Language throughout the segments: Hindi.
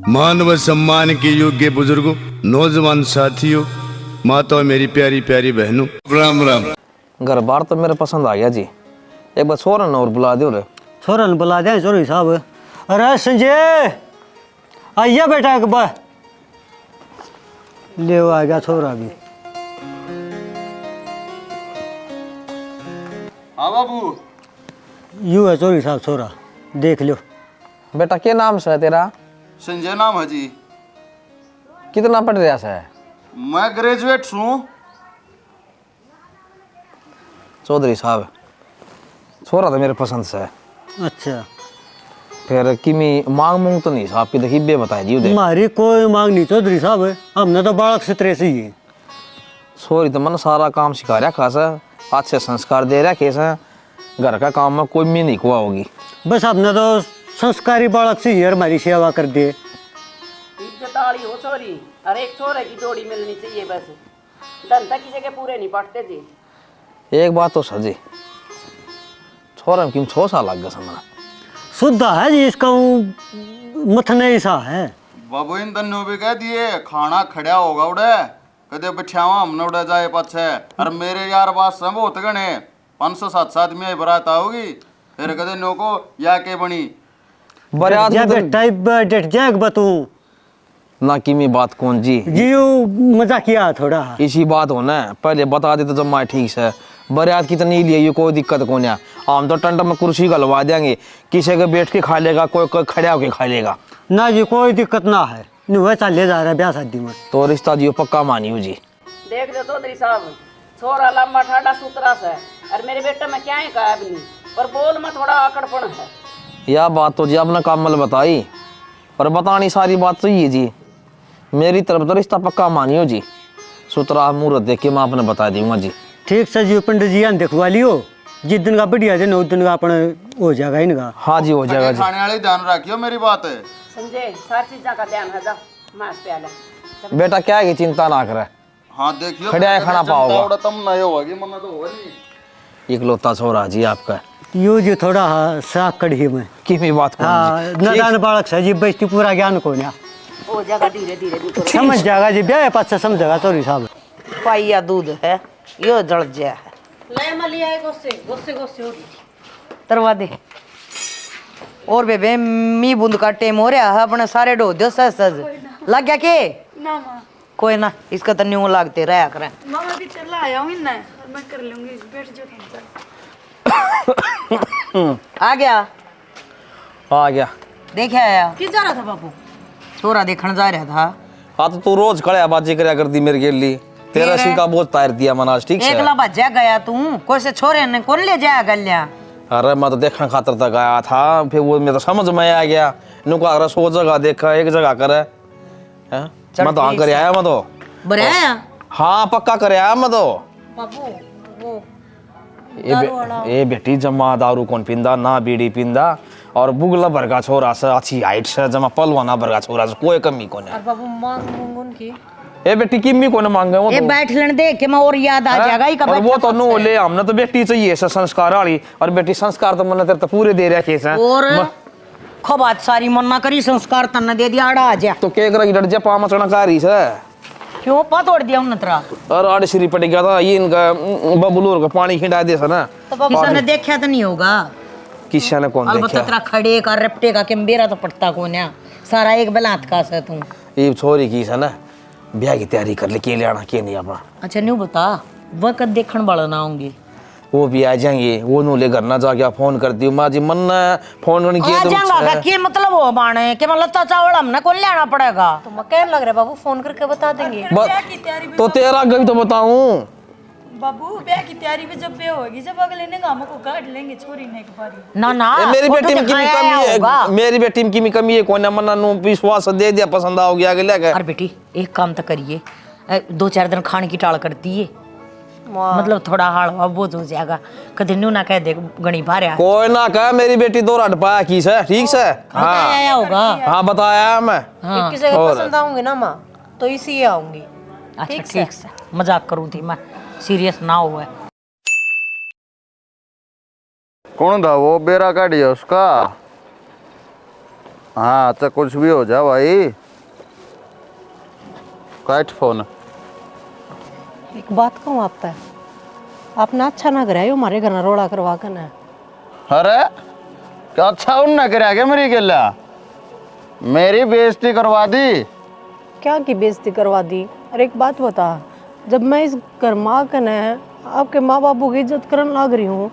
मान व सम्मान के योग्य बुजुर्गों, नौजवान साथियों, माताओं, मेरी प्यारी प्यारी बहनों, राम राम। घर बार तो मेरे पसंद आ गया जी। एक बार छोरन और बुला दो रे। छोरन बुला दे चौधरी साहब। अरे संजय आइया बेटा एक बार ले आ गया छोरा भी। हाँ बाबू। यू है चौधरी साहब छोरा, देख लो। बेटा क्या नाम से है तेरा? संजय नाम है जी। कितना पढ़ रहा है? मैं ग्रेजुएट हूँ। चौधरी साहब छोरा तो मेरे पसंद से है। अच्छा फिर किमी मांग मूंग तो नहीं साहब की देखी बे बताए जी उधर। हमारी कोई मांग नहीं चौधरी साहब, हमने तो बालक से तरह से ही है। सोरी तो मन सारा काम सिखा रहा खासा, अच्छे संस्कार दे रहा कैसा, घर का काम में कोई मी नहीं कुआ होगी। बस हमने तो संस्कारी बालक से ही हमारी सेवा कर दिए। इज्जतदारी हो छोरी, हर एक छोरे की जोड़ी मिलनी चाहिए। बस धंधा किसी के पूरे नहीं पड़ते जी। एक बात तो सजी छोरा में किम 6 साल लग गया समझना। शुद्ध है जी, इसका मथने सा है। बाबू इन तन्नों भी कह दिए खाना खड़ा होगा उड़े, कदे बिछावा हमने उड़े जाए पाछे। और मेरे यार बात से बहुत गणे 500-700 आदमी बरात आओगी, फिर कदे नो को या के बनी बरात में टाइप डेट जैक बतू ना किमी बात कौन जी जीव मजा किया थोड़ा। इसी बात हो ना, पहले बता देते तो मैं ठीक से बरात कितनी लिए, ये कोई दिक्कत कौन है। हम तो टंट में कुर्सी गलवा देंगे, किसी के बैठ के खा लेगा, कोई खड़ा होके खा लेगा ना जी, कोई दिक्कत ना है। नहीं चले जा रहा है ब्याह शादी में तो रिश्ता जी पक्का मानियो जी। देख लो चौधरी साहब, छोरा लंबा ठाडा सुतरा सा है, और मेरे बेटे में क्या है का अब नहीं, पर बोल में थोड़ा आकड़पन है। यह बात तो जी आपने कामल बताई, पर बतानी सारी बात सही है जी। मेरी तरफ तो रिश्ता पक्का मानियो जी, सुतरा मुहूर्त देख के मैं आपने बता दूंगा जी। ठीक से जी, पंडित जी यहाँ दिखवा लियो, जिस दिन का बढ़िया दिन उस दिन का अपने हो जाएगा इनका। हाँ जी हो जाएगा जी। खाने वाले ध्यान रखियो, मेरी बात है। संजय सारी चीजा का ध्यान है, जा मांस पे आला। बेटा क्या है कि चिंता ना करे, हाँ देखियो खड़ा है खाना पाओगा। तम नहीं होगी, मना तो होगा नहीं। इकलौता छोरा जी आपका। यो जी थोड़ा साग कढ़ी में किमी बात कौन हाँ, जी? नदान बालक से जी बेस्ती पूरा ज्ञान को ना हो जाएगा धीरे धीरे भी। समझ जाएगा जी, ब्याह पास से समझेगा चौधरी साहब। पाइया दूध है, यो जल जा है। ले मलिया है गोसे गोसे गोसे हो तरवा दे। और बेबे मी बूंद का टेम हो रहा है, अपने सारे डो दो सज सज लग गया के ना मां कोई ना, इसका तो न्यू लागते रहा करें। मामा भी चला आया हूं ना, मैं कर लूंगी, बैठ जाओ तुम। आ गया आ गया। देखे आया किस जा रहा था बाबू? छोरा देखने जा रहा था। हाँ तो तू रोज खड़े बाजी करया करती मेरे के लिए, तेरा सी का बोझ तार दिया मनाज ठीक से। एकला भज्जा गया तू, कोई से छोरे ने कौन ले जाया गल्या? अरे मैं तो देखने खातर तक आया था, फिर वो मेरे तो समझ में आ गया। नुका अगर 100 जगह देखा, एक जगह करे मैं तो हाँ कर आया। मैं तो बराया हाँ पक्का कर आया मैं तो। बाबू वो ए बेटी जमा दारू कौन पींदा ना, बीड़ी पींदा, और बुगला भर का छोरा से अच्छी हाइट से जमा पलवाना भर का छोरा से कोई कमी कौन है। और बाबू मांग मूंग उनकी ए बेटी किमी कौन मांगे वो ये तो। बैठ लेने दे के मैं और याद आ जाएगा ही। और वो तो नो ले, हमने तो बेटी चाहिए ऐसा संस्कार वाली, और बेटी संस्कार तो मन तेरे तो पूरे दे रखे हैं। और खो बात सारी मन्ना करी, संस्कार तन्ने दे दिया, आड़ा आ जा। तो के करा डर जा पा मचना कारी से क्यों पा तोड़ दिया उन तरा? और आड़ श्री पड़ गया था ये इनका बबलूर का पानी खिंडा दे सा ना। तो किसी ने देखा तो नहीं होगा, किसी ने कौन अलबत्ता देखा। तेरा खड़े का रपटे का के मेरा तो पड़ता कौन है, सारा एक बलात का से तू। ये छोरी की सा ना ब्याह की तैयारी कर ले, के ले आना के नहीं अपना। अच्छा न्यू बता, वक्त देखने वाला ना होंगे? वो भी आ जाएंगे, वो नो ले घर ना जाके फोन करती हूँ माँ जी मन फोन नहीं किया आ जाएगा क्या मतलब हो बाणे के मतलब लता चावल हमने कौन ले आना पड़ेगा? तो मैं कहने लग रहा है बाबू, फोन करके बता देंगे। तो तेरा गई तो बताऊं बाबू ब्याह की तैयारी में जब ब्याह होगी, जब अगले ने गांव को काट लेंगे छोरी ने एक बारी। ना ना मेरी वो तो बेटी में किमी दिखाया कमी होगा। है, मेरी बेटी में किमी कमी है कोई मना नो विश्वास दे दिया, पसंद आओ गया अगले के। अरे बेटी एक काम तो करिए, 2-4 दिन खाने की टाल करती है, मतलब थोड़ा हाड़ बोझ हो जाएगा। कभी न्यू ना कह दे गणी भारे कोई ना कह, मेरी बेटी दो रट पाया की से ठीक से। हाँ आया होगा। हाँ बताया मैं। हाँ किसी के पसंद आऊंगी ना मां, तो इसी आऊंगी। अच्छा ठीक से, मजाक करूँ थी मैं, सीरियस ना हुआ। कौन था वो? बेरा काढ़िया उसका। हाँ तो कुछ भी हो जा भाई, काट फोन। एक बात कहूँ आपसे, आप ना अच्छा ना करायो हमारे घर ना रोड़ा करवा कर ना। अरे क्या अच्छा उन करा क्या मेरी गला, मेरी बेइज्जती करवा दी। क्या की बेइज्जती करवा दी? अरे एक बात बता, जब मैं इस घर में आकर ना आपके माँ बापू की इज्जत करने लग रही हूँ,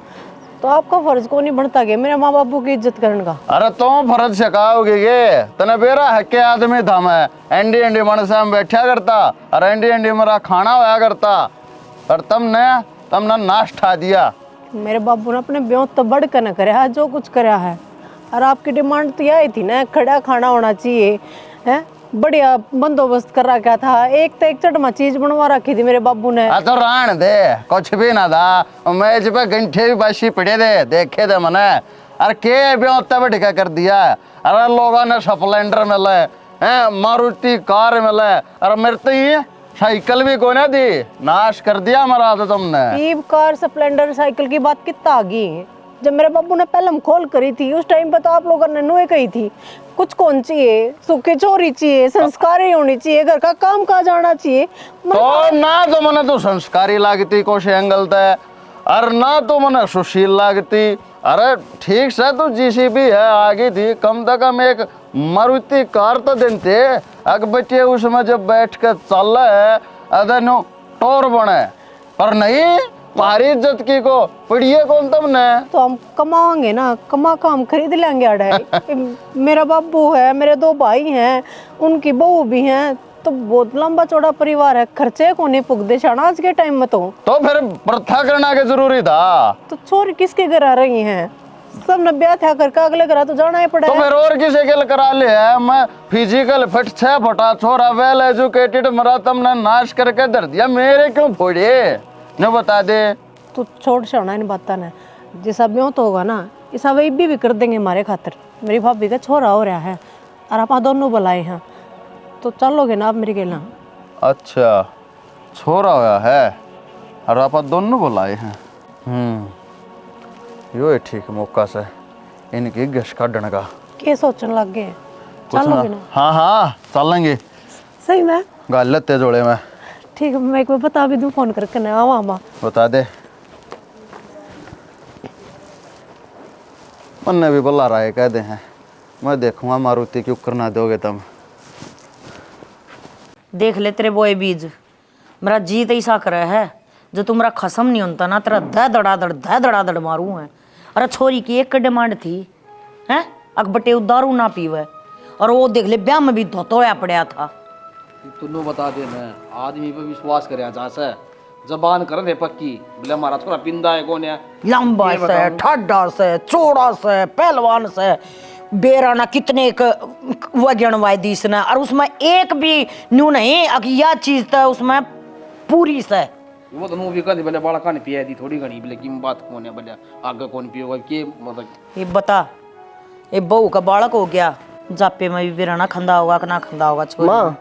तो आपका फर्ज को नहीं बनता कि मेरे माँ बापू की इज्जत करने का? अरे तुम फर्ज सिखाओगे के, तने बेरा हक्के आदमी था मैं, एंडी एंडी मन से बैठा करता और एंडी एंडी मेरा खाना होया करता, और तुमने नाश्ता दिया। मेरे बाबू ने अपने ब्यों तो बढ़ कर न कराया जो कुछ कराया है, और आपकी डिमांड तो यही थी ना, खड़ा खाना होना चाहिए है, बढ़िया बंदोबस्त कर रखा था, एक तो एक चटमा चीज बनवा रखी थी मेरे बाबू ने। तो रान दे, कुछ भी ना था, मेज पे घंटे भी बासी पड़े थे, देखे थे मैंने। अरे के भी उत्ते बैठ के कर दिया, अरे लोगों ने स्प्लेंडर मिले हैं, मारुति कार मिले, अरे मेरे तो ये साइकिल भी कोने दी, नाश कर दिया हमारा तो तुमने। ये कार स्प्लेंडर साइकिल की बात कितना आ गई? जब मेरे बाबू ने पहलम खोल करी थी उस टाइम पे तो आप लोगों ने नुए कही थी, कुछ कौन चाहिए, सुखी चोरी चाहिए, संस्कारी होनी चाहिए, घर का काम काज आना चाहिए। तो ना तो मैंने तो संस्कारी लागती कुछ एंगल ते, अरे ना तो मैंने सुशील लागती। अरे ठीक से तो जीसीबी है आगे थी, कम से कम एक मारुति कार तो देते, अग बच्चे उसमें जब बैठ कर चल है अदनो टोर बने, पर नहीं तुम्हारी इज्जत की को पढ़िए कौन तुमने। तो हम कमाएंगे ना, कमा का हम खरीद लेंगे अड़े। मेरा बाबू है, मेरे 2 भाई हैं, उनकी बहू भी हैं, तो बहुत लंबा चौड़ा परिवार है, खर्चे को नहीं पुगदे शाना आज के टाइम में। तो फिर प्रथा करना के जरूरी था। तो छोरी किसके घर आ रही हैं? सब ने ब्याह था करके अगले घर तो जाना ही पड़ा तो है। फिर और किसे के करा ले है, मैं फिजिकल फिट 6 फटा छोरा वेल एजुकेटेड, मरा तुमने नाश करके धर दिया, मेरे क्यों फोड़े न बता दे। तो छोड़ छोड़ना इन बात ना, जैसा ब्यों तो होगा ना ऐसा वही भी कर देंगे हमारे खातिर। मेरी भाभी का छोरा हो रहा है और आप दोनों बुलाए हैं, तो चलोगे ना आप मेरे गेला? अच्छा छोरा होया है और आप दोनों बुलाए हैं। यो है ठीक मौका से इनकी गश काटने का। क्या सोचने लग गए? कुछ चलोगे ना, ना? हाँ चलेंगे। सही में? गाल लेते जोड़े में। ठीक है, मैं एक बार बता भी दूं फोन करके ना, आवा आवा। बता दे, मन्ने भी बुला रहा है, कह दे हैं मैं देखूंगा मारुति क्यों करना दोगे तुम। देख ले तेरे बोए बीज, मेरा जीत ऐसा करे है जो तुम्हारा खसम नहीं होता ना, तेरा ध धड़ाधड़ मारू है। अरे छोरी की एक डिमांड थी हैं, अकबटे दारू ना पीवे, और वो देख ले ब्याह में भी धोतोया पड़ा था। तुन्नो बता दे ना, आदमी पे विश्वास करे जा से, जबान कर दे पक्की, बोले हमारा छोरा पिंदा है कौन है, लंबा से, ठड्डा से, चौड़ा से, पहलवान से, बेराना कितने वजन वायदीस ने, और उसमें एक भी न्यू नहीं यह चीज था उसमें पूरी से। वो तो भी कहते बोले बड़ा खाने पिया दी थोड़ी घनी, बोले की बात कौन है, बोले आगे कौन पियोगा के मतलब। ये बता, ये बहू का बालक हो गया, जापे में भी बेराना खंदा होगा कि ना खंदा होगा? छोड़ माँ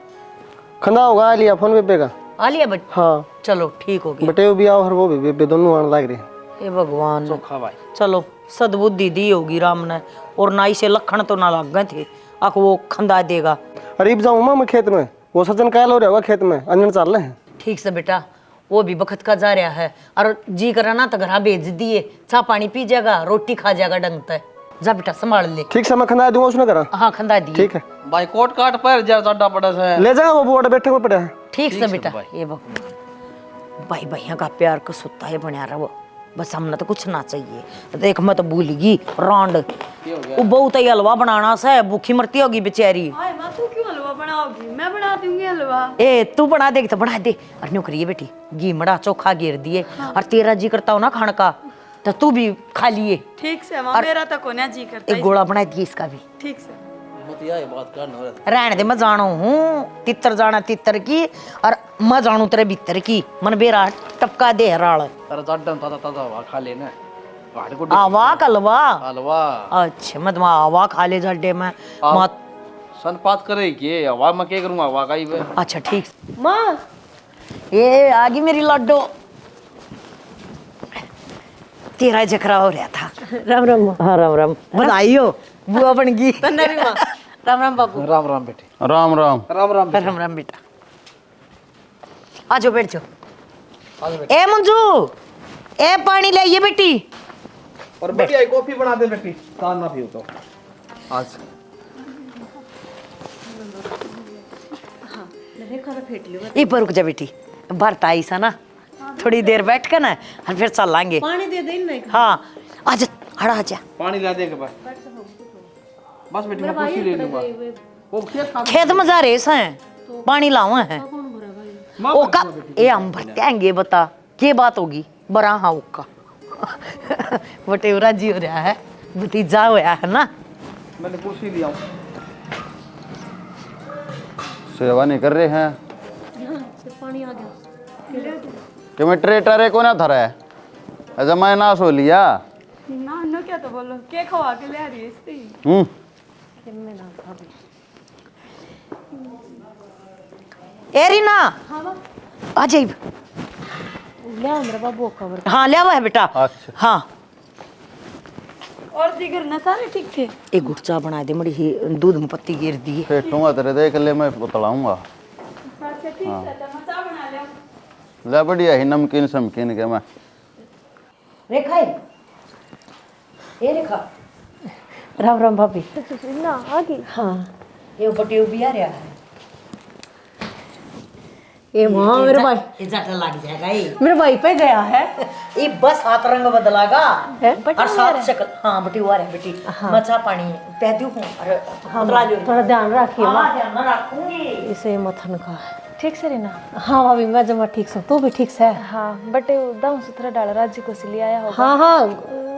खंदा होगा, आ लिया फोन बेबे का। आ लिया बट हाँ चलो ठीक हो गया। बटे भी आओ और वो भी बेबे दोनों आने लग रहे। हे भगवान, चोखा भाई चलो सद्बुद्धि दी होगी राम ने, और नाई से लखन तो ना लग गए थे, आक वो खंदा देगा। अरे जाऊँ माँ मैं खेत में, वो सज्जन कायल हो रहा होगा खेत में, अंजन चल रहे हैं। ठीक से बेटा, वो भी बखत का जा रहा है, और जी करा ना तो घर भेज दिए, चाह पानी पी जाएगा, रोटी खा जाएगा ढंग से। जा बेटा संभाल ले। ठीक से मैं खंदा दूंगा उसने करा। हाँ खंदा दिए। ठीक है भाई कोट काट पर जा जाडा पड़ा से ले जाएगा, वो बोर्ड बैठे हुए पड़े हैं। ठीक से बेटा। ये भाई भैया का प्यार का सुत्ता है बना रहा वो, बस हमने तो कुछ ना चाहिए। देख मैं तो भूल गई रांड, वो बहुत ही हलवा बनाना से, भूखी मरती होगी बेचारी। हाय माँ, तू क्यों हलवा बनाओगी? मैं बना दूंगी हलवा। ए तू बना देगी तो बना दे। और न्यू करिए बेटी, घी मड़ा चोखा गिर दिए, और तेरा जी करता हो ना खाने का तो तू भी खा लिए। ठीक से माँ, मेरा तो कोना जी करता एक है। गोला बना दिए इसका भी। ठीक से। रहने दे, मैं जानू हूँ तितर जाना तितर की, और मैं जानू तेरे भीतर की, मन बेरा टपका दे राल। अरे जाडा ताजा ताजा हवा खा लेना, गाड़ को आवा कलवा। हलवा अच्छा मैं तुम्हारा आवा खा ले जड्डे में मत। सनपात करे के हवा में क्या करूंगा, हवा का ही बे। अच्छा ठीक माँ, ये आगी मेरी लड्डू, तेरा जकरा हो रहा था। राम राम। हाँ राम राम, बधाई हो बुआ बन गई। राम राम बाबू। राम राम बेटी। राम राम। राम राम राम राम बेटा। आ जाओ बैठ जाओ। ए मंजू, ए पानी लाइए बेटी। और बढ़िया कॉफी बना दे बेटी, कान ना पियो तो आज। एक बार रुक जा बेटी, भरता आई सा ना, थोड़ी देर बैठ कर ना और फिर चलेंगे। पानी दे दे ना। हाँ आजा, हड़ा आजा। पानी ला दे के बस बेटी मैं कुर्सी ले लूंगा। वो खेत में जा रहे हैं, पानी लावा है। ओ का ए हम भटकेंगे, बता क्या बात होगी। बरा हाँ ओका बटे राजी हो रहा है, भतीजा होया है ना। मैंने कुर्सी लिया हूं। सेवा नहीं कर रहे हैं पानी आ गया। कि मैं ट्रेटर को ना धरा है। अच्छा मैं ना सो लिया ना ना क्या तो बोलो, क्या खवा के ले आ रही है इसकी। ए रीना आ जाइब। ले मेरा बाबू खबर। हाँ ले आवा है बेटा। अच्छा। हाँ और जिगर ना सारे ठीक थे। एक गुट चाह बना दे, मड़ी ही दूध में पत्ती गिर दी। फेटूंगा तेरे देख ले, मैं बतलाऊंगा। अच्छा ठीक है, तो मैं चाय बना लिया। ले बढ़िया ही नमकीन समकीन के मैं। रेखा है ये रेखा। राम राम भाभी। ना आ गई। हाँ ये बटे भी आ रहा है। ये वहाँ मेरे भाई, ये जाटा लग जाएगा ये। मेरे भाई पे गया है। ये बस हाथ रंग बदलागा है? और साथ शक्ल। हाँ बटी हुआ है बेटी। मचा पानी पहदू हूँ। अरे बदला लो। थोड़ा ध्यान रखिए। हाँ ध्यान ना रखूंगी। इसे मथन का। ठीक से रहना। हाँ भाभी मैं जमा ठीक से, तू भी ठीक से है। हाँ बटे दाऊ सुथरा डाल राज्य को सिली आया होगा। हाँ हाँ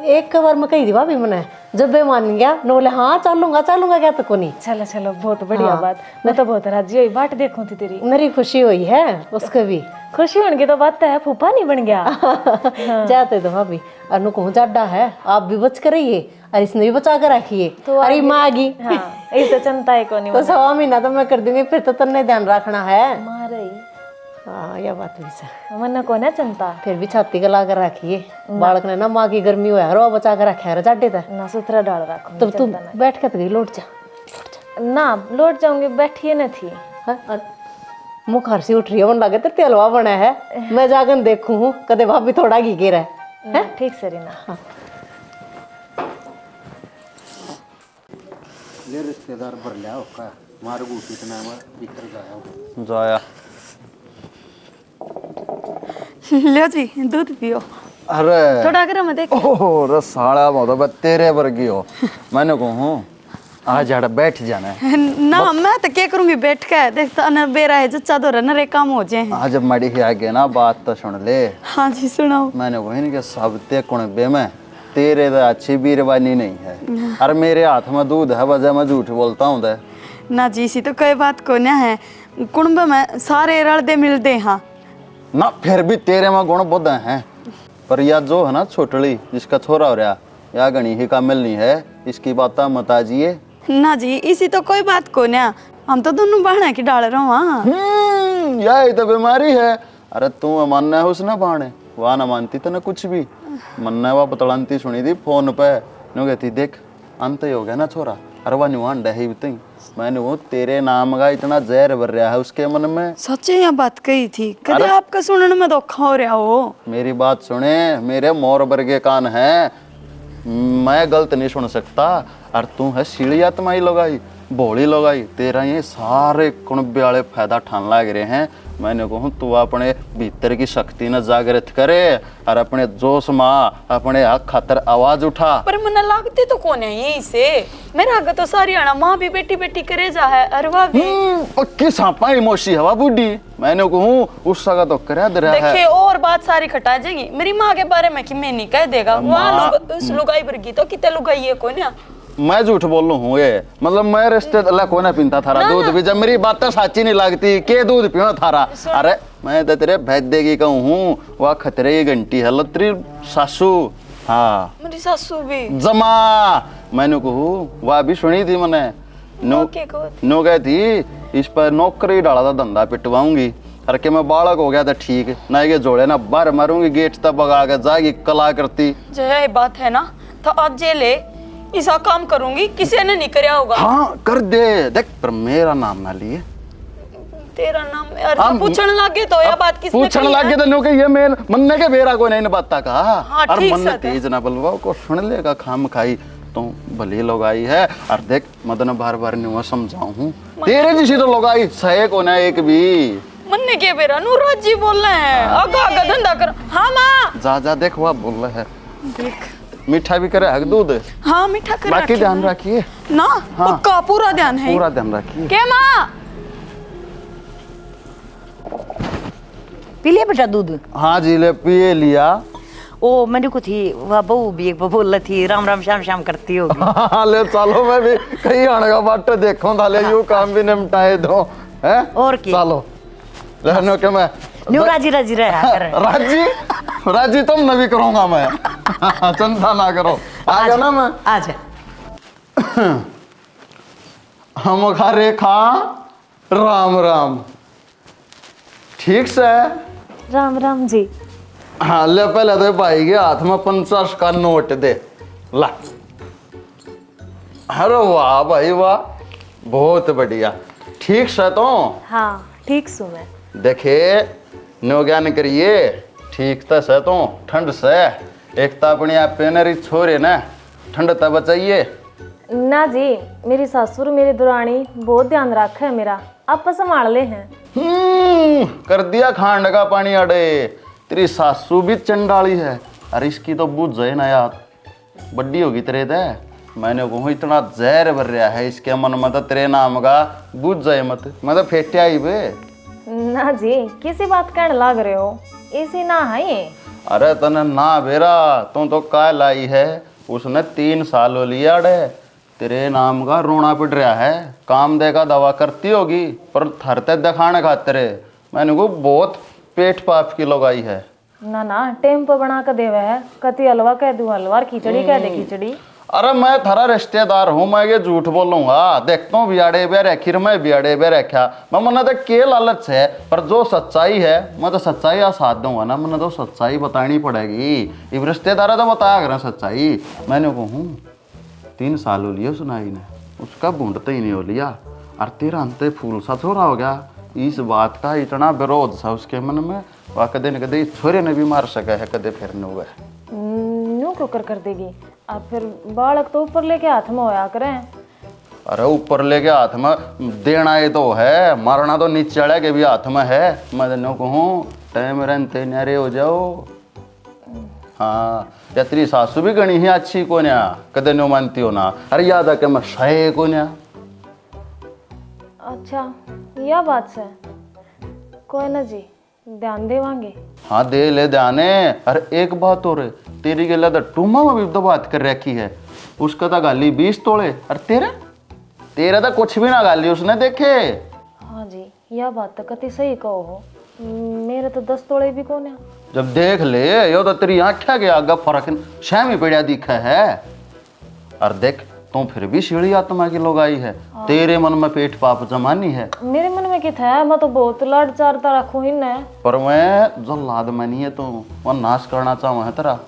एक बार मैं कही थी भाभी मैंने, जब बे मान गया न बोले हाँ चलूंगा चलूंगा क्या तो को नहीं। चलो चलो बहुत बढ़िया हाँ। बात। मैं तो बहुत राजी हुई, बाट देखूं थी तेरी। मेरी खुशी हुई है उसको भी। खुशी होने की तो बात है, फूफा नहीं बन गया। जाते तो भाभी अनु को जाडा है, आप भी बच कर रहिए और इसने भी बचा कर रखिए। तो अरे आगे- माँ गी हाँ ये तो चिंता है को नहीं। तो 1.25 महीना तो मैं कर दूंगी, फिर तो तन्ने ध्यान रखना है। मारे हाँ यह बात भी सही। मन को ना चिंता। फिर भी छाती गला कर रखिए, बालक ने ना माँ की गर्मी हुआ है रो बचा कर रखा है जाडे तक। ना सुथरा डाल रखो। तब तू बैठ के तो गई लौट जा। ना लौट जाऊंगी, बैठिए न थी। मुख हरसी उठ रही है, मन लगे तो तेलवा बना है। मैं जाकर देखूं हूँ कदे भाभी थोड़ा घी गिरा है। ठीक से रहना। ये रिश्तेदार भर लिया होगा मार बूटी इतना मैं बिखर जाया जाया। लो जी दूध पियो। अरे थोड़ा अगर मैं देख। ओह रे साला बहुत तेरे वर्गी हो। मैंने कहूँ आ जाड़ा बैठ जाना है। ना मैं तो क्या करूंगी बैठ के, देखता ना बेरा है जच्चा दो ना रे काम हो जाए। आज मड़ी ही आगे ना बात तो सुन ले। हाँ जी सुनाओ। मैंने कही कि सब ते कुणबे में तेरे तो अच्छी बीरबानी नहीं है। अरे मेरे हाथ में दूध है, वजह मैं झूठ बोलता हूँ दे। ना जी सी तो कोई बात को ना है, कुंभ में सारे रलदे मिलते। हाँ ना फिर भी तेरे में गुण बुद्ध हैं, पर यह जो है ना छोटड़ी जिसका छोरा हो रहा या गणी ही का मिलनी है, इसकी बात मत आजिए। ना जी इसी तो कोई बात को ना, हम तो दोनों बहना की डाल रहा हूँ। यही तो बीमारी है। अरे तू मानना है उसने बाणे, वह ना मानती तो ना कुछ भी। मन्ना वह बतलानती सुनी थी फोन पे, नो कहती देख अंत ही हो गया ना छोरा। अरे वह नुआन डही भी मैंने वो तेरे नाम का इतना जहर भर रहा है उसके मन में। सच्चे यह बात कही थी, कभी आपका सुनने में धोखा हो रहा हो। मेरी बात सुने, मेरे मोर वर्गे कान है, मैं गलत नहीं सुन सकता। और तू है सीढ़ी आत्माई लगाई भोली लगाई, तेरा ये सारे कुणबे वाले फायदा ठान लाग रहे हैं। मैंने कहूँ तू अपने भीतर की शक्ति न जागृत करे और अपने जोश माँ अपने हक खातर आवाज उठा। पर मन लगती तो कौन है यही से, मेरा आगे तो सारी आना माँ भी बेटी बेटी करे जा है। अरे वाह भी पक्की सांपा इमोशी हवा बूढ़ी। मैंने कहूँ उस सगा तो करे दे रहा है। देखिए और बात सारी खटा जाएगी मेरी माँ के बारे में कि मैं नहीं कह देगा। वहाँ उस लुगाई वर्गी तो कितने लुगाई है कौन है। मैं झूठ बोल रहा हूँ ये, मतलब मैं रिश्ते अल्लाह को ना पीता थारा दूध भी, जब मेरी बातें साची नहीं लगती के दूध पियो थारा। अरे मैं तो तेरे भैदे की कहूँ हूँ, वह खतरे की घंटी है लत्री सासू। हाँ मेरी सासू भी जमा मैंने कहूँ वह भी सुनी थी मैंने। नो गई थी इस पर नौकरी डाला था, धंधा पिटवाऊंगी। अरे के मैं बालक हो गया था ठीक ना, ये जोड़े ना बाहर मारूंगी गेट तक बगा के जाएगी कला करती। जो है बात है ना तो आज जे ले ऐसा काम करूंगी, किसी ने नहीं करया होगा। हाँ कर दे, देख पर मेरा नाम ना लिए। तेरा नाम यार तो पूछने लगे तो या बात किसने पूछने कही लगे है? तो नो के ये मेन मनने के बेरा को नहीं बात का। हाँ, और ठीक मन साथ है। तेज ना बलवा को सुन लेगा खाम खाई तो भली लोग आई है। और देख मदन बार बार नहीं समझाऊं हूँ, तेरे जैसी तो लोग आई सहे को ना एक भी। मन्ने के बेरा नूराज जी बोल रहे हैं, आगा आगा धंधा कर। हाँ माँ जा जा देख वह बोल रहा है। देख, मीठा भी करे हक दूध, हाँ मीठा कर बाकी रखी ध्यान है। रखिए ना हाँ। पक्का पूरा ध्यान है। पूरा ध्यान रखिए। के माँ पी लिया बेटा दूध? हाँ जी ले पिए लिया। ओ मेरे को थी वह बहू भी एक बोल रही थी राम राम श्याम श्याम करती होगी। हाँ ले चलो मैं भी कहीं आने का बाट देखो ताले यू काम भी निपटाए दो है। और की चलो रहने के मैं न्यू राजी राजी रहा कर। राजी राजी तुम न भी करूंगा मैं। चिंता ना करो आ गया ना मैं। आजा हम खा रेखा राम राम ठीक से। राम राम जी। हाँ ले पहले तो भाई के हाथ में 50 का नोट दे ला। अरे वाह भाई वाह बहुत बढ़िया ठीक से तो। हाँ ठीक सु मैं। देखे नो ज्ञान करिए ठीक तो से तो ठंड से एक तो अपनी आप पेनरी छोरे ना ठंड तो बचाइए ना जी, मेरी सासुर मेरी दुरानी बहुत ध्यान रखा है मेरा, आप संभाल ले हैं। कर दिया खांड का पानी अड़े। तेरी सासू भी चंडाली है। अरे इसकी तो बुझ जाए ना यार, बड्डी होगी तेरे दे। मैंने कहूँ इतना जहर भर रहा है इसके मन में तो तेरे नाम का बुझ जाए मत, मैं तो फेटे आई बे। ना जी, किसी बात कहने लग रहे हो, ऐसी ना है ये। अरे तने ना बेरा तू तो का लाई है, उसने 3 साल हो लिया अड़े तेरे नाम का रोना पड़ रहा है। काम दे का दवा करती होगी पर थरते दिखाने खातिर मैंने को बहुत पेट पाप की लगाई है। ना ना टेम पर बना कर देवे है, कति हलवा कह दूं हलवा, खिचड़ी कह दे खिचड़ी। अरे मैं थारा रिश्तेदार हूँ, मैं ये झूठ बोलूंगा। देखता हूँ बियाड़े बे रखी मैं बियाड़े बे रखा मैं मना तो के लालच है पर जो सच्चाई है मैं तो सच्चाई आ साथ दूंगा ना। मैंने तो सच्चाई बतानी पड़ेगी। इब रिश्तेदार तो बताया करें सच्चाई। मैंने कहूँ 3 साल हो लिया सुनाई ने, उसका बूंदते ही नहीं हो लिया। और तेरा अंते फूल सा छोरा हो गया। इस बात का इतना विरोध था उसके मन में, वह कदे न कदे छोरे ने भी मार सका है, कदे फिर न हुआ। न्यू कुकर कर देगी अब फिर बालक तो ऊपर लेके हाथ में होया करें। अरे ऊपर लेके हाथ में देना ये तो है, मारना तो नीचे चढ़े के भी हाथ में है। मैं तेनों कहूँ टाइम रहते न्यारे हो जाओ। हाँ या तेरी सासू भी गणी ही अच्छी को न्या, कदे नो मानती हो ना। अरे याद है कि मैं सहे को न्या। अच्छा यह बात से कोई ना जी, ध्यान देवांगे। हाँ दे ले ध्याने। अरे एक बात और है, तेरी गला तो टूमा में भी तो बात कर रखी है। उसका तो गाली 20 तोड़े और तेरा तो कुछ भी ना गाली उसने देखे। हाँ जी यह बात तो कति सही कहो हो, मेरे तो 10 तोड़े भी कौन है। जब देख ले यो तो तेरी आँखें के आगे फर्क शामी पड़ा दिखा है। और देख तू फिर भी सीढ़ी आत्मा की लोग आई है। तेरे मन में पेट पाप जमानी है। मेरे मन में क्या था, मैं तो बहुत लाड चारता रखू ही न। पर मैं जो लाद मनी है तो वह नाश करना चाहूँ है तेरा।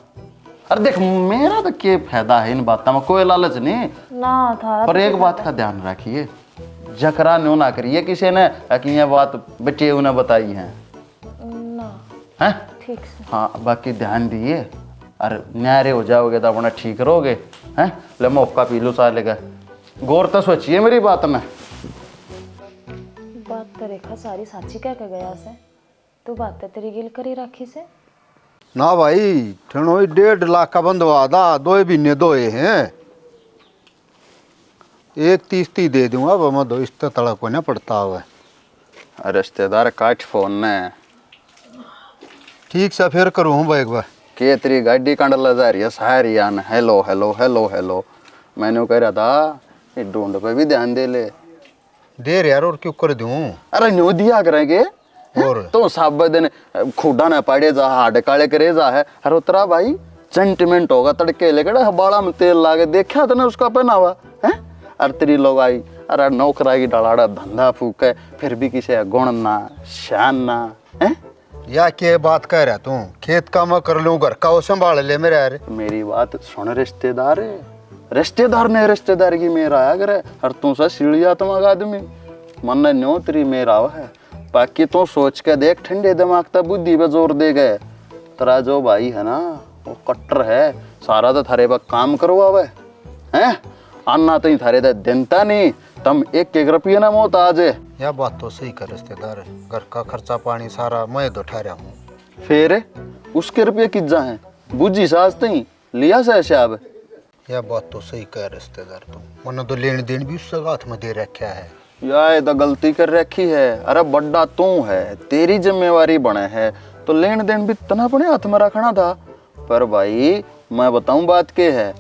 अरे देख मेरा तो क्या फायदा है इन बातों में, कोई लालच नहीं ना था। पर एक बात का ध्यान रखिए, जकरा न्यू ना करिए किसी ने कि ये बात बच्चे उन्हें बताई है ना। हैं। ठीक से। हाँ बाकी ध्यान दिए और न्यारे हो जाओगे तो अपना ठीक रहोगे हैं। ले मौका पी लो साले का, गौर तो सोचिए मेरी बात में। बात तो रेखा सारी साची कह के गया से, तू बात तो तेरी गिल करी राखी से। ना भाई ठनो 1.5 लाख का बंदवा दा, 2 महीने दोए हैं। 1.30 दे दूंगा अब मैं, 2 इस तड़ा को ना पड़ता हुआ। रिश्तेदार काट फोन ने ठीक से फिर करूँ भाई एक बार के तेरी गाड़ी कंड लजा रही है सारी आन हेलो हेलो हेलो हेलो। मैंने कह रहा था ये ढूंढ पे भी ध्यान दे ले। दे रे यार, और क्यों कर दूं। अरे न्यू दिया करेंगे और तो सब दिन खुदा ना पड़े जा हाड काले करे जा है। अरे उतरा भाई सेंटिमेंट होगा तड़के लेकर बाड़ा में तेल लागे देखा था ना उसका पहनावा है। अरे तेरी लोग आई अरे नौकरा की डलाड़ा धंधा फूके फिर भी किसी गुण ना शान ना है। या क्या बात कह रहा तू, खेत का मैं कर लूँ घर का वो संभाल ले मेरे यार। मेरी बात सुन रिश्तेदार रिश्तेदार ने रिश्तेदार की मेरा आया करे और तू सा सीढ़िया तुम आदमी मन न्यो तेरी मेरा है। बाकी तो सोच के देख, ठंडे दिमाग तक बुद्धि पे जोर दे गए। तेरा जो भाई है ना वो कट्टर है, सारा तो थारे पर काम करवावे हैं, अन्ना तो थारे दे देनता नहीं, तुम एक रुपये ना मोहताज है। यह बात तो सही कर रिश्तेदार, घर का खर्चा पानी सारा मैं तो ठहरा हूँ। फिर उसके रुपये किज्जा हैं, बुझी साज नहीं लिया से शाब। यह बात तो सही कह रिश्तेदार, तुम मन तो लेन देन भी उससे हाथ में दे रखा है। यार तो गलती कर रखी है, अरे बड्डा तू है, तेरी जिम्मेवारी बने है तो लेन देन भी तना अपने हाथ में रखना था। पर भाई मैं बताऊं बात के है,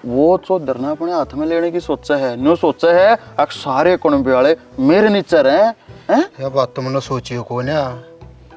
वो तो डरना अपने हाथ में लेने की सोचा है, न्यू सोचा है अब सारे कुनबे वाले मेरे नीचे रहे हैं। यह बात तो मैंने सोची को ना,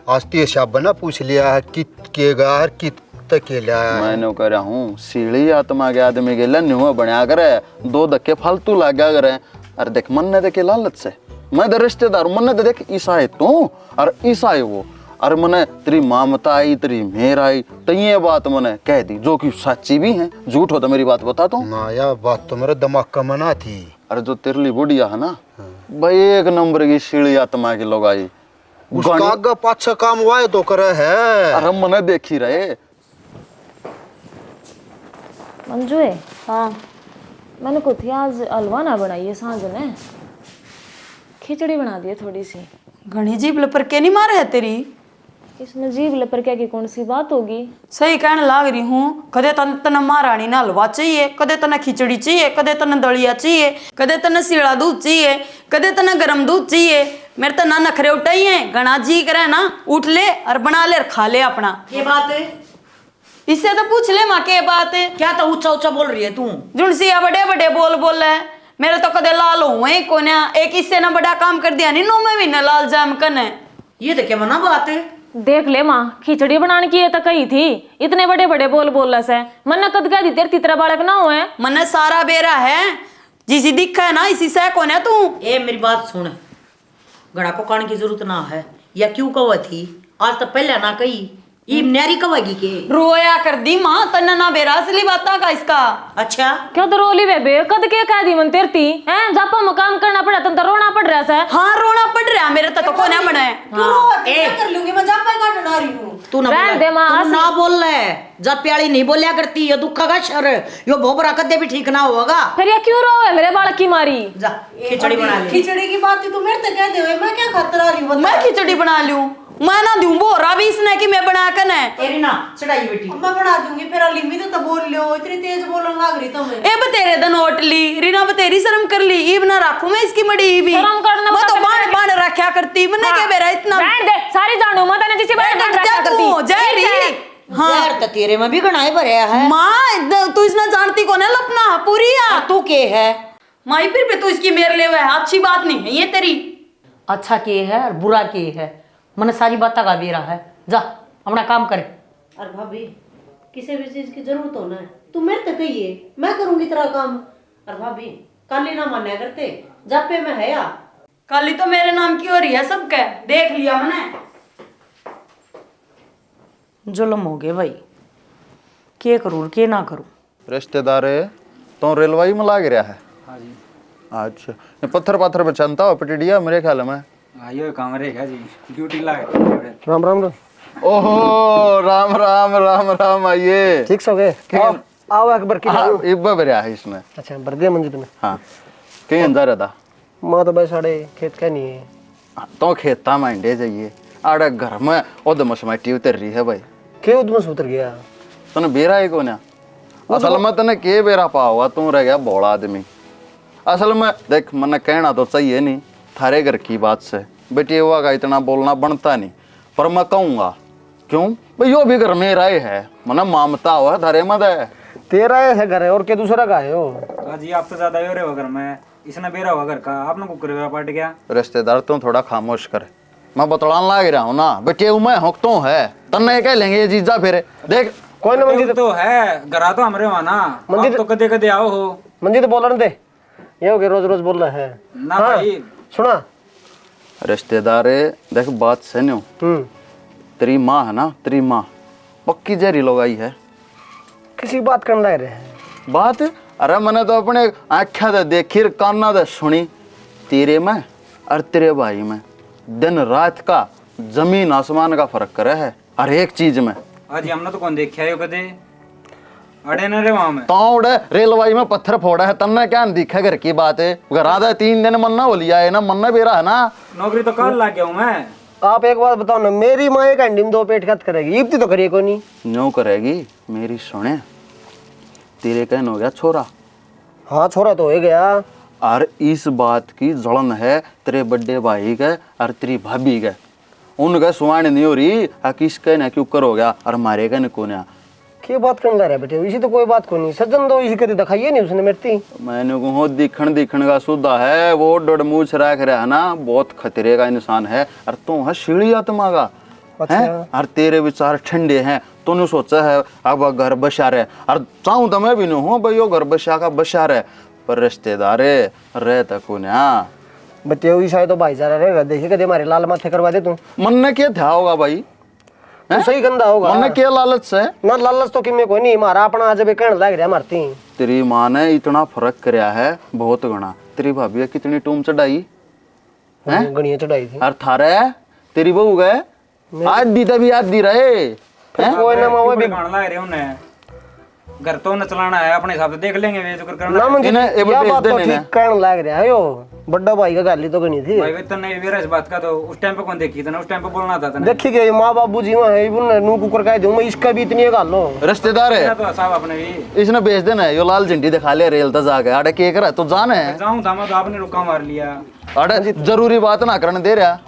आज तो शाब ना पूछ लिया है कित के गार कित तक के लिया। मैंने कह रहा हूँ सीढ़ी आत्मा के आदमी के लिए न्यू बना करे, दो धक्के फालतू लगा करे। अरे देख मन ने देखे लालच से, मैं तो रिश्तेदार मन ने देख ईसा है तू और ईसा है वो, और मने तेरी मामता आई तेरी मेहर आई तो ये बात मैंने कह दी जो कि सच्ची भी है, झूठ हो तो मेरी बात बता दो ना। यह बात तो मेरे दिमाग का मना थी। अरे जो तेरली बुढ़िया है ना भाई, एक नंबर की सीढ़ी आत्मा की लोग आई, उसका आगे पाछा काम वाए तो करे है। अरे मने देखी रहे। मंजू है, हाँ मैंने कुछ आज हलवा ना बनाइए, सांझ ने खिचड़ी बना दी है थोड़ी सी। घनी जीभ लपर के नहीं मारे है तेरी, इसमें जीभ लपर क्या की कौन सी बात होगी। सही कहने लाग रही हूँ, कदे तने महारानी ना हलवा चाहिए, कदे तने खिचड़ी चाहिए, कदे तने दलिया चाहिए, कदे तने सीड़ा दूध चाहिए, कदे तने गरम दूध चाहिए। मेरे तो ना नखरे उठाई है, घना जी करे ना उठ ले और बना ले और खा ले अपना। ये बात है, इससे तो पूछ ले माँ के बात है। क्या तो ऊंचा ऊंचा बोल रही है तू? जुनसिया बड़े बड़े बोल है, मेरे तो कदे लाल हुए कोन्या, एक इससे ना बड़ा काम कर दिया नहीं, नो में भी ना लाल जाम कने। ये तो क्या मना बात है। देख ले माँ, खिचड़ी बनाने की ये तो कही थी, इतने बड़े बड़े बोल रहा है। मन कद कह दी तेरे तितरा बालक ना हुए। मन सारा बेरा है, जिसी दिखा है ना इसी से कौन है तू। ए मेरी बात सुन, घड़ा को कान की जरूरत ना है, या क्यों कवा थी आज तो पहले ना कही, ये न्यारी कवागी के रोया कर दी माँ, तन्ना ना बेरा असली बात का इसका। अच्छा क्या तो रोली बेबे, कद के कह दी मन तेरती हैं, जापा मकाम करना पड़ा तो रोना पड़ रहा है। हाँ रोना पड़ रहा मेरे तो कौन है बने। कर लूंगी मैं, जापा का डरा रही हूं। तू ना रहन दे माँ, तू ना बोल ले, जब प्याली नहीं बोलिया करती, ये दुख का शर, यो भोबरा कदे भी ठीक ना होगा। फिर ये क्यों रो है मेरे बालक की मारी। जा खिचड़ी बना ले। खिचड़ी की बात तू मेरे से कह दे, मैं क्या खातर आ रही हूं? मैं खिचड़ी बना लूं, मैं ना दूं बोरा भी इसने कि मैं बना कर है। तेरी ना चढ़ाई बेटी मैं बना दूंगी, फिर लिम्बी तो बोल लियो, इतनी तेज बोलने लग रही तुम्हें। ए बतेरे द नोट ली रीना, बतेरी शर्म कर ली, ईब ना रखूं मैं इसकी मड़ी भी। शर्म करना मैं तो बता बाण बाण रखा करती, मैंने क्या बेरा इतना रहन दे, सारी जानू मत ने जिसे बात जा तू जय री। हाँ तो तेरे में भी गणाए भरे है माँ, तू इसने जानती कौन है लपना पूरी है तू के है माई, फिर भी तू इसकी मेरे ले है, अच्छी बात नहीं है ये तेरी। अच्छा के है और बुरा के है, मन सारी बात का बेरा है, जा अपना काम करे। अरे भाभी किसी भी चीज की जरूरत हो ना, तू मेरे तक कहिए, मैं करूंगी तेरा काम। अरे भाभी काली ना मान्या करते, जापे में है या काली तो मेरे नाम की हो रही है सबके, देख लिया मैंने। जुल्म हो गए भाई, के करूँ के ना करूँ। रिश्तेदार तो रेलवाई में लाग रहा है। हाँ जी। अच्छा ये पत्थर पत्थर पे चलता हो पटिडिया मेरे ख्याल में। आइयो काम रहेगा जी, ड्यूटी लाए। राम राम राम। ओहो राम राम राम राम, आइए। ठीक सो गए? आओ अकबर की। हाँ इब्बा बरिया है इसमें। अच्छा भर दिया मंजिल में। हाँ कहीं अंदर था माँ तो भाई साढ़े खेत का नहीं है तो खेता में अंडे जाइए, आड़े घर में उधम समाटी उतर रही है भाई। के उधम से उतर गया? तने बेरा है को ना, असल में तने के बेरा पा हुआ, तू रह गया बोला आदमी। असल में देख मैंने कहना तो चाहिए नहीं, थारे घर की बात से बेटी हुआ का इतना बोलना बनता नहीं, पर मैं कहूँगा क्यों भाई, यो भी घर मेरा ही है, मना मामता हुआ थारे मत है। तेरा है घर है और के दूसरा का है हो? जी आप तो ज्यादा हो रहे हो घर में, इसने बेरा हुआ घर का, आपने कुकर बेरा पाट गया। रिश्तेदार तुम थोड़ा खामोश करे, मैं बतलान लाग रहा हूँ ना बेटे मैं हुक्तो है, तन्ने कह लेंगे ये जीजा फिर देख कोई ना मंदिर तो है, घरा तो हमरे वहाँ ना, मंदिर तो कदे कदे आओ हो। मंदिर तो बोलने दे, ये हो गया रोज रोज बोल रहा है ना। हाँ, भाई सुना रिश्तेदार देख बात सुनो, तेरी माँ है ना, तेरी माँ पक्की जहरी लोग आई है। किसी बात करने लग रहे हैं बात अरे मैंने तो अपने आँखा दे देखी काना दे सुनी, तेरे में और तेरे भाई में दिन रात का जमीन आसमान का फर्क करे है हर एक चीज में। आज हमने तो कौन देखा है कदे अड़े न रे वहां में तो उड़े रेलवाई में पत्थर फोड़ा है तन्ने क्या दिखा घर की बात है। घर आधा 3 दिन मन्ना हो लिया है ना, मन्ना बेरा है ना। नौकरी तो कल लग गया हूं मैं। आप एक बात बताओ ना, मेरी माँ एक अंडी में 2 पेट खत करेगी, इब्ती तो करिए को नहीं। न्यू करेगी मेरी सुने, तेरे कहन हो गया छोरा। हाँ छोरा तो हो गया। और इस बात की जलन है तेरे बड़े भाई के और तेरी भाभी के, उनका सुहान नहीं हो रही। किसके ना क्यों कर हो गया और मारे का को ना क्या बात करने रहा बेटे, इसी तो कोई बात को नहीं। सज्जन तो इसी कभी दिखाइए नहीं उसने मेरती। मैंने को दिखण का सुधा है, वो डडमूछ रख रहा है ना, बहुत खतरे का इंसान है। और तू है सीढ़ी आत्मा का है और तेरे विचार ठंडे हैं। तूने सोचा है अब घर बसा रहे, और चाहूँ तो मैं भी नहीं हूँ भाई यो घर बसा का बसा रहे, पर रिश्तेदार रह तक ना बच्चे हुई शायद तो भाईचारा रहेगा। देखिए कदे हमारे लाल माथे करवा दे तू। मन ने क्या था होगा भाई, तू सही गंदा होगा। मन ने क्या लालच है ना, लालच तो किमे कोई नहीं, हमारा अपना आज भी कहने लग रहा मारती। तेरी माँ ने इतना फर्क कराया है बहुत गणा। तेरी भाभी कितनी टूम चढ़ाई है, गणिया चढ़ाई थी। और थारे तेरी बहू गए आधी तभी आधी रहे। कोई ना माँ भी लग रहे उन्हें घर तो न चलाना है, अपने हिसाब से देख लेंगे वे जो करना ना है। मुझे यह बात तो ठीक कहने लग रहा है। यो बड़ा भाई का गाली तो गणी थी भाई वे तने मेरा इस बात का तो उस टाइम पे कौन देखी था ना, उस टाइम पे बोलना था तने। देखी गई माँ बाबू जी वहाँ है उन्हें नू कुकर कह दूं मैं, इसका भी इतनी गाल लो। रिश्तेदार है तो साहब अपने भी इसने बेच देना है। यो लाल झंडी दिखा ले रेल तक जाके अरे के कर तो जाने है। जाऊं था मैं तो आपने रुका मार लिया। अरे जरूरी बात ना करने दे रहा,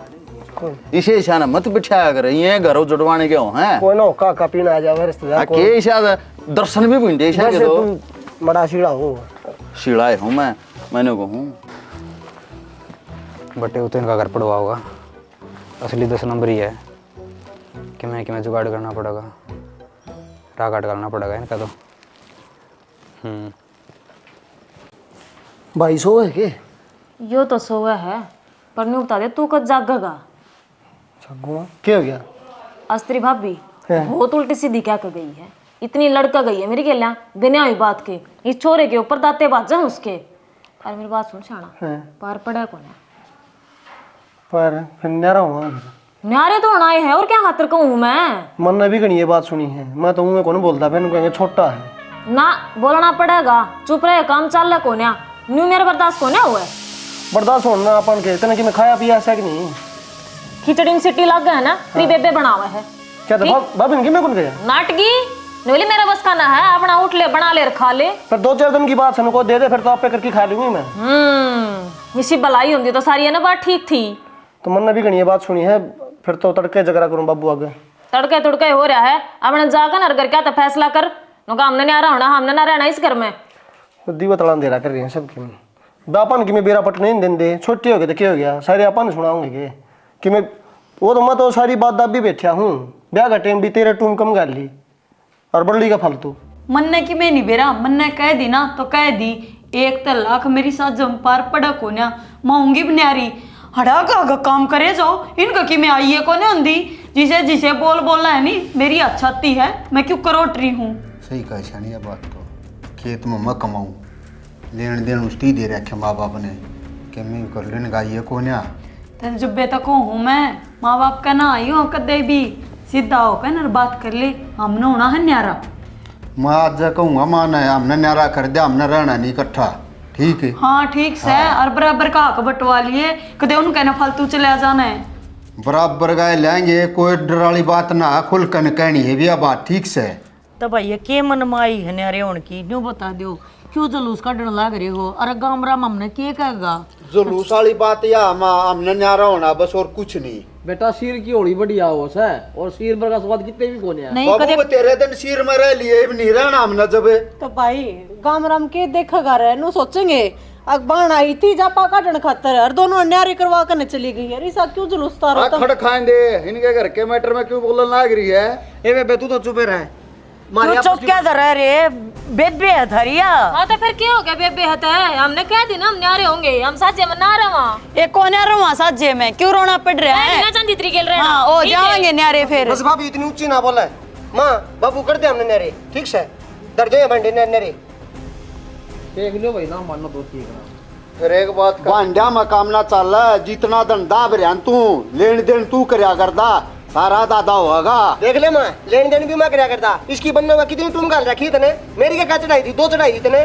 इसे इशारा मत बिठाया कर, ये घर जुड़वाने के हो हैं। कोई ना का पीना आ जावे रिश्तेदार को। के इशारा दर्शन भी बुंडे इशारे के तो बड़ा सीड़ा हो। सीढ़ाए हूं मैंने कहूं बटे तो इनका घर पड़वा होगा। असली 10 नंबर ही है कि मैं जुगाड़ करना पड़ेगा, रागाट करना पड़ेगा इनका तो। भाई सो है के यो तो सोया है, पर नहीं बता दे तू कब जागेगा। क्या हो गया? अस्त्री भाभी बहुत उल्टी सीधी क्या कर गई है, इतनी लड़का गई है मेरी गेलियां बिना हुई बात के। इस छोरे के ऊपर दाते बाजा उसके। और मेरी बात सुन शाना, पार पड़ा कौन है? पर फिर न्यारा हुआ न्यारे तो होना है और क्या खातर कहूँ मैं। मन ने भी गणी ये बात सुनी है, मैं तो मुँह कौन बोलता, फिर कहेंगे छोटा है ना, बोलना पड़ेगा। चुप रहे, काम चल रहा कोन्या न्यू मेरे बर्दाश्त कोने हुआ है। बर्दाश्त होना अपन के इतने कि मैं खाया पिया ऐसा कि नहीं। खिचड़ी में सिटी लग गया है ना, तेरी बेबे बना हुआ है। क्या तो भाभी मैं कौन गया नाटकी नोली मेरा बस खाना है, अपना उठ ले बना ले खा ले। फिर 2-4 दिन की बात है को दे दे, फिर तो आप पे करके खा लूंगी मैं। इसी भलाई होती तो सारी है ना बात ठीक थी। तो मन ने भी गणी ये बात सुनी है, फिर तो तड़के जगरा करूं बाबू आगे। तड़के तुड़के हो रहा है, अपने जाकर नर कर क्या तो फैसला कर। हमने नहीं आ रहा होना, हमने ना रहना इस घर में। दीवा तड़ा अंधेरा कर रही है सबकी। बापन की मैं बेरा पट नहीं दिन दे, छोटी हो गई तो क्या हो गया, सारे अपन सुनाऊंगे कि मैं वो तो मैं तो सारी बात दाबी बैठा हूँ। ब्याह का टाइम भी तेरे टूम कम कर ली और बड़ी का फालतू। मन्ने की मैं नहीं बेरा, मन्ने कह दी ना तो कह दी। एक तो लाख मेरी साथ जम पार पड़ा को ना माऊंगी बनियारी हड़ा का काम करे जाओ। इनका कि मैं आई है कोने होंगी, जिसे जिसे बोलना है नहीं मेरी अच्छाती है, मैं क्यों करोट रही हूँ। सही कहा छानी बात तो, खेत में मैं कमाऊँ लेन देन उसकी दे रखे माँ बाप ने कि मैं कर लेने का ये को ना। तेरे जुब्बे तक हूँ मैं, माँ बाप का ना आई हो कदे भी, सीधा होकर ना बात कर ले। हमने होना है न्यारा। मैं आज कहूँगा माना है हमने न्यारा कर दिया, हमने रहना नहीं इकट्ठा, ठीक है। हाँ ठीक से और बराबर का हक बटवा लिए, कदे उन कहना फालतू चले जाना है। बराबर गाय लेंगे, कोई डर वाली बात ना, खुल कर कहनी है भैया बात ठीक से। तो भाई के मन माई है न्यारे होने की, न्यू बता दो क्यों जुलूस काटने लग रहे हो। अरे गाम राम हमने के कहेगा जुलूस वाली बात या हमने न्यारा होना बस और कुछ नहीं। बेटा शीर की होड़ी बढ़िया हो है, और शीर पर का स्वाद कितने भी कोने है। नहीं कदे तेरे दिन शीर में रह लिए नहीं रहना हमने जब। तो भाई गाम राम के देखेगा रहे नु सोचेंगे अखबार आई थी जापा काटन खातर और दोनों न्यारी करवा कर चली गई है। ऐसा क्यों जुलूस तारो तुम? खड़ खाएंगे इनके घर के मैटर में क्यों बोलने लग रही है। ए बे तू तो चुपे रहे, तू चुप क्या कर रहे रे, बेबे है धरिया। हाँ तो फिर क्या हो गया, बेबे हता है, हमने कह दी ना हम न्यारे होंगे, हम साजे में ना रहा। एक कौन है रहा साजे में, क्यों रोना पड़ रहा है। चंदी तरीके रहे हाँ ओ जाएंगे न्यारे फिर। बस भाभी इतनी ऊंची ना बोला माँ बाबू कर दे हमने न्यारे, ठीक से दर्जे बंडे न्यारे। देख लो भाई ना मानो तो ठीक ना। फिर एक बात भांडा में काम ना चल, जितना धंधा बरियान तू लेन देन तू करया करता सारा दादा होगा। देख ले माँ, लेन देन भी मैं करया करता। इसकी बनने में कितनी तुम गाल रखी तने? मेरी क्या चढ़ाई थी? 2 चढ़ाई थी तने।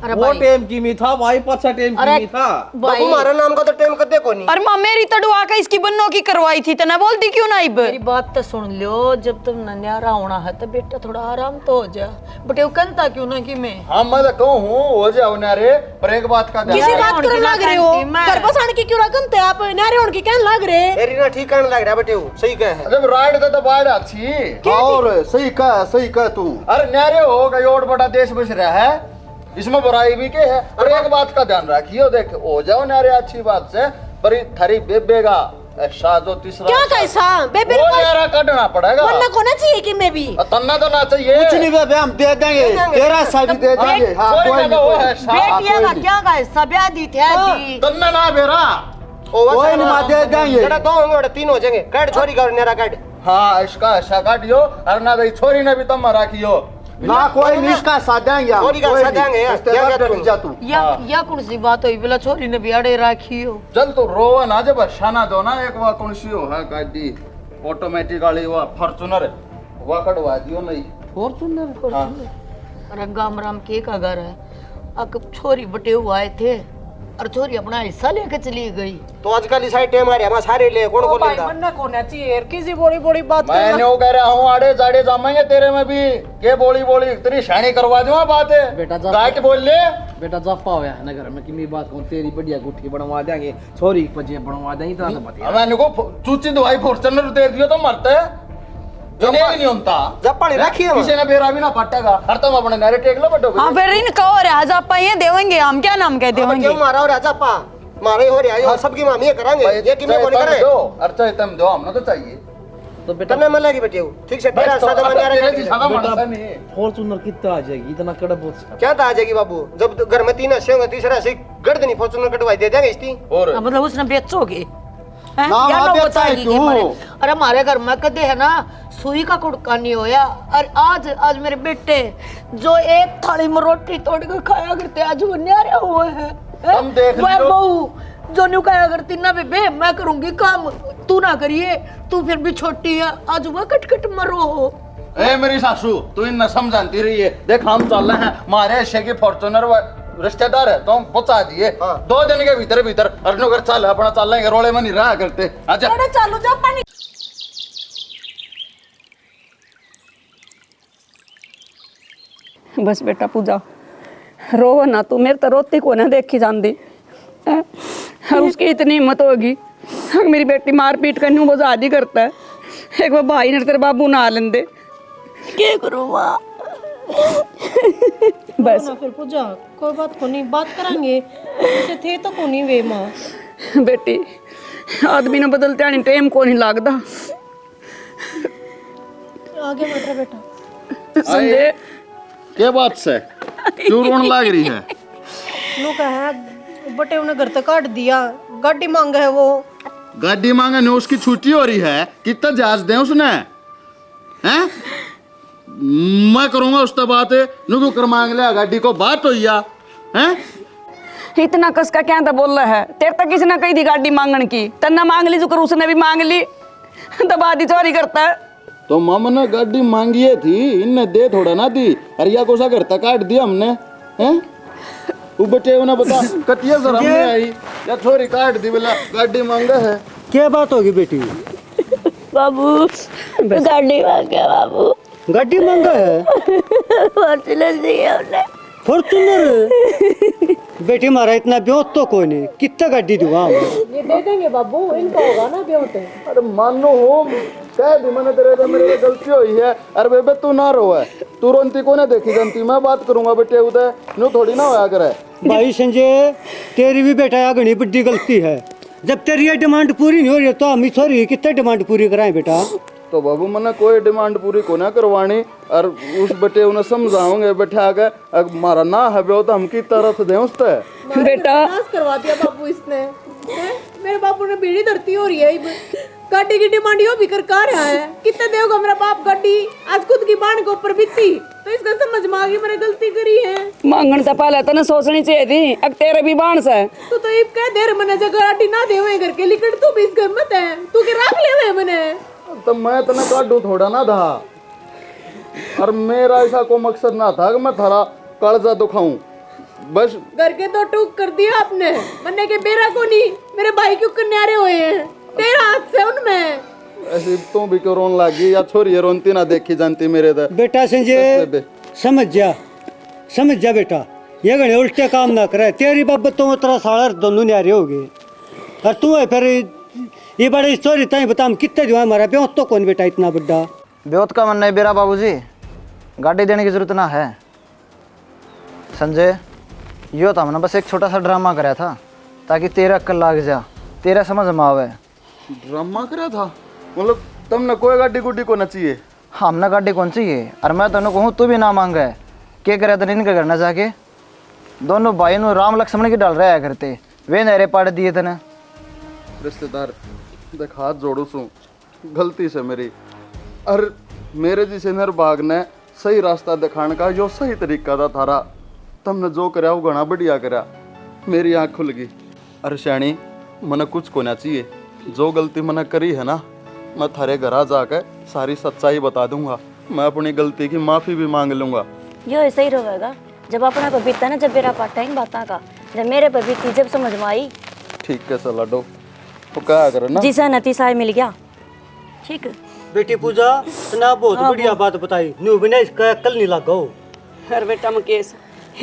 वो टाइम की मी था भाई, पछा टाइम की मी था भाई। तुम्हारा नाम का तो टाइम कदे को नहीं। अरे माँ मेरी तड़ुआ का इसकी बन्नों की करवाई थी तना बोलती क्यों ना इब? मेरी बात तो सुन लो, जब तुम नन्यारा होना है तो बेटा थोड़ा आराम तो हो जा। बटे वो कहता क्यों ना कि मैं हम मैं तो कहूँ हो जाओ ना रे, पर एक बात का ध्यान किसी रख। बात करने लग रहे हो? घर पर साण की क्यों रकमते आप नारे होने की कहने लग रहे? तेरी ना ठीक कहने लग रहा बेटे, वो सही कह है। जब राइड तो बाढ़ अच्छी और सही कह तू। अरे न्यारे हो गई और बड़ा देश बस रहा है, इसमें बुराई भी के है। और एक बात का ध्यान रखियो, देख हो जाओ न्यारे अच्छी बात से, पर थारी बेबेगा ऐसा जो तीसरा क्या कैसा बेबे वो न्यारा काटना पड़ेगा। वरना कोना चाहिए कि मैं भी तन्ना तो ना चाहिए। कुछ नहीं बेबे, हम दे देंगे, तेरा सा भी दे देंगे। हाँ कोई नहीं, बेटिया का क्या का हिस्सा ब्याह दी थे दी तन्ना ना बेरा कोई नहीं मां दे देंगे। जरा 2 होंगे और 3 हो जाएंगे। काट छोरी का नेरा काट। हाँ इसका ऐसा काटियो, और ना भाई छोरी ने भी तम रखियो ना कोई नहीं, इसका साथ देंगे हम। छोरी का साथ देंगे यार। क्या जा तू। या कौन सी बात हुई बोला छोरी ने भी अड़े रखी हो। चल तो रोवा ना, जब शाना दो ना एक बार कौन सी हो है गाड़ी ऑटोमेटिक वाली वो फॉर्च्यूनर वो कटवा दियो नहीं। फॉर्चूनर अरे गाम राम के का घर है, अक छोरी बटे हुआ आए थे और छोरी अपना हिस्सा लेके चली गई। तो आजकल इस साइड टाइम आ रहा है, सारे ले कौन को लेगा? बनना कोना चाहिए किसी बड़ी बड़ी बात मैं न्यू कह रहा हूँ, आड़े जाड़े जमाएंगे तेरे में भी के बोली बोली तेरी शानी करवा दूंगा बात है। बेटा गाइट बोल ले बेटा जप्पा होया है ना घर में कि मैं बात कहूं, तेरी बढ़िया गुट्ठी बनवा देंगे, छोरी की पजे बनवा देंगे तो बतिया। मैंने को चूची दवाई फॉर्च्यूनर दे दियो तो मरते है जो नहीं होता। जब पानी रखिए किसी ने बेरा भी ना पटेगा, हर तुम अपने नारे टेक लो बटो। हाँ फिर इन कहो रे जापा ये देवेंगे हम, क्या नाम कह देवेंगे? क्यों मारा और राजा पा मारे हो रहा है, सबकी मामी करांगे। ये कि मैं कौन करे? दो अर्चा तुम दो, हमने तो चाहिए। तो बेटा तन्ने मिलेगी बेटे, ठीक से तेरा सादा बन नहीं फॉर्च्यूनर कितना आ जाएगी, इतना कड़ा बहुत क्या आ जाएगी बाबू? जब घर में 3 हिस्से होंगे, तीसरा हिस्से गर्द नहीं फॉर्च्यूनर कटवाई दे देंगे इसकी। और मतलब उसने बेचोगे ना अरे हमारे घर में कदे है ना सुई का कुड़का नहीं होया। और आज मेरे बेटे जो एक थाली में रोटी तोड़ के खाया करते, आज वो न्यारे हुए हैं। हम देख लियो। बहू जो न्यू खाया करती ना बेबे, मैं करूंगी काम, तू ना करिए, तू फिर भी छोटी है, आज वह कट मरो हो। ए मेरी सासू तू इन समझाती रही है। देख हम चल रहे हैं, मारे हिस्से की फॉर्च्यूनर रिश्तेदार है तो हम पहुंचा दिए। 2 दिन के भीतर अर्जुन घर चल अपना चल लेंगे, रोले में नहीं रहा करते। अच्छा चालू जा पानी। बस बेटा पूजा रो ना तू, मेरे तो रोती को ना देखी जाती है। उसकी इतनी हिम्मत होगी, मेरी बेटी मार पीट करनी वो आदि करता है। एक बार भाई ने तेरे बाबू ना लेंदे क्या करूं मां? बस फिर पूजा कोई बात को नहीं, बात करेंगे ऐसे थे तो को नहीं वे मां। बेटी आदमी ने बदलते आने टाइम को नहीं लगता। आगे बैठ बेटा। संजय क्या बात से चूरन लग रही है? नो कहा बटे उन्हें घर तक काट दिया, गाड़ी मांगा है वो। गाड़ी मांगे ने उसकी छुट्टी हो रही है, कितना जांच दें उसने हैं? मैं करूंगा उससे बात है, नुकू कर मांग ले गाड़ी को, बात हो हैं? इतना कस का क्या था बोल रहा है? तेरे तक किसी ने कही थी गाड़ी मांगने की, तन्ना मांग ली जो कर उसने भी मांग ली, दबा दी चोरी करता है। तो मामा ने गाड़ी मांगी थी, इनने दे थोड़ा ना दी, अरे या कोसा घर तक काट दिया हमने हैं? वो बटे उन्हें बता कटिया सर हमने आई या छोरी काट दी, बोला गाड़ी मांगा है। क्या बात होगी बेटी? बाबू गाड़ी मांगा, बाबू गाड़ी मांगा है? फॉर्च्यूनर दिया उन्हें। फॉर्च्यूनर? बेटी मारा इतना ब्योत तो कोई नहीं, कितना गाड़ी दूंगा? ये दे देंगे बाबू, इनका होगा ना ब्योत। अरे मानो हो कह दी मैंने तेरे से मेरे गलती हुई है। अरे बेबे तू ना रोए, तू रोनती को ना देखी जनती, मैं बात करूंगा बेटे उदय नो थोड़ी ना होया करे। भाई संजय तेरी भी बेटा घनी बड़ी गलती है, जब तेरी ये डिमांड पूरी नहीं हो रही तो हम सॉरी कितने डिमांड पूरी कराएं बेटा? तो बाबू मैंने कोई डिमांड पूरी को ना करवानी, और उस बेटे उन्हें समझाओगे बैठा के मारा ना है तो हम की तरफ दें उस बेटा करवा दिया बाबू इसने। मेरे बापू ने बीड़ी धरती हो रही है। गाड़ी की डिमांड यो भी कर रहा है, कितने देगा मेरा बाप गाड़ी? आज खुद की बाण के ऊपर बीती तो इसका समझ में आ गई मैंने गलती करी है। मांगन से पहले तो ना सोचनी चाहिए थी, अब तेरे भी बाण से तू तो इब कह दे मैंने जगह गाड़ी ना दे हुए घर के लिखट तू भी इस घर मत है, तू के रख ले हुए मैंने। तो मैं तो ना काटू थोड़ा ना था, और मेरा ऐसा कोई मकसद ना था कि मैं थारा कर्जा दुखाऊं, बस घर के दो टूक कर दिया आपने, मन्ने के बेरा को नहीं, मेरे भाई क्यों कन्यारे हुए हैं तेरा हाथ से उनमें। ऐसे तू भी क्यों रोन लगी या छोरी रोनती ना देखी जानती मेरे दर। बेटा संजय समझ जा बेटा, ये गणे उल्टे काम ना करे, तेरी बाबत तो तेरा साला दोनों न्यारे हो गए, और तू है फिर ये बड़ी स्टोरी तय बता हम कितने जो हमारा ब्योत तो कौन बेटा इतना बड़ा ब्योत का मन नहीं बेरा बाबूजी, गाड़ी देने की जरूरत ना है। संजय यो तो हमने बस एक छोटा सा ड्रामा कराया था ताकि तेरा अक्ल लाग जा, तेरा समझ में आवे। ड्रामा करा था मतलब तुमने कोई गाड़ी गुड्डी को न चाहिए? हमने गाड़ी कौन चाहिए, और मैं तेन कहूँ तू भी ना मांगे क्या करे तो इनके करना जाके दोनों भाई नु राम लक्ष्मण की डाल रहा करते, वे नहरे पाड़ दिए थे ना। रिश्तेदार देख हाथ जोड़ू सू, गलती से मेरी, और मेरे जिसे निर्भाग ने सही रास्ता दिखाने का जो सही तरीका था थारा, तुमने जो कराया वो घना बढ़िया करा, मेरी आँख खुल गई। अरे श्याणी मने कुछ को ना चाहिए, जो गलती मैंने करी है ना मैं थारे घर जाकर सारी सच्चाई बता दूंगा, मैं अपनी गलती की माफ़ी भी मांग लूंगा। यो ऐसा ही रहेगा जब अपना पर बीतता ना, जब मेरा पाटेंगे बाता का, जब मेरे पर बीती जब समझ में आई। ठीक है सर लाडो, तो क्या करे ना जी सर नतीसा मिल गया। ठीक है बेटी पूजा तना बहुत बढ़िया बात बताई, न्यू बिना इसका अक्ल नहीं लगा। अरे बेटा मुकेश,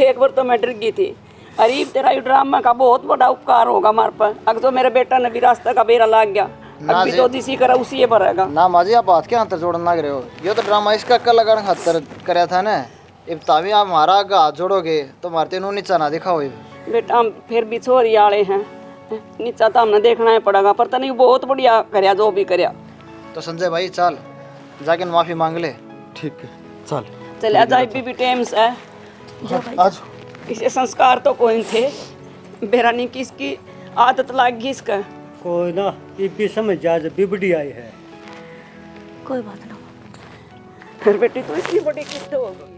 एक बार तो मैं डर गई थी, अरे तेरा ड्रामा का बहुत बड़ा उपकार होगा हमारे पर, अगर तो मेरे बेटा ने भी रास्ता का बेरा लाग गया, अभी तो जिसी करा उसी ये भरेगा ना। माजी आप हाथ के अंतर जोड़न लग रहे हो, ये तो ड्रामा इसका अक्ल लगाने खातर कराया था ना, अब तावी आप हमारा हाथ जोड़ोगे तो मारते नो नीचा ना दिखाओ। बेटा हम फिर भी छोरी आले हैं, नीचा तो हमने देखना ही पड़ेगा, पर नहीं बहुत बढ़िया करया जो भी करया। तो संजय भाई चल जाके माफी मांग ले। ठीक है चल चल आ जाए भी टाइम से आज इसे संस्कार तो कोई थे, बेरा नहीं किसकी आदत लग गई इसका। कोई ना ये भी समझ जा, जब भी बढ़िया है कोई बात ना। फिर बेटी तो इतनी बड़ी किस्त हो गई।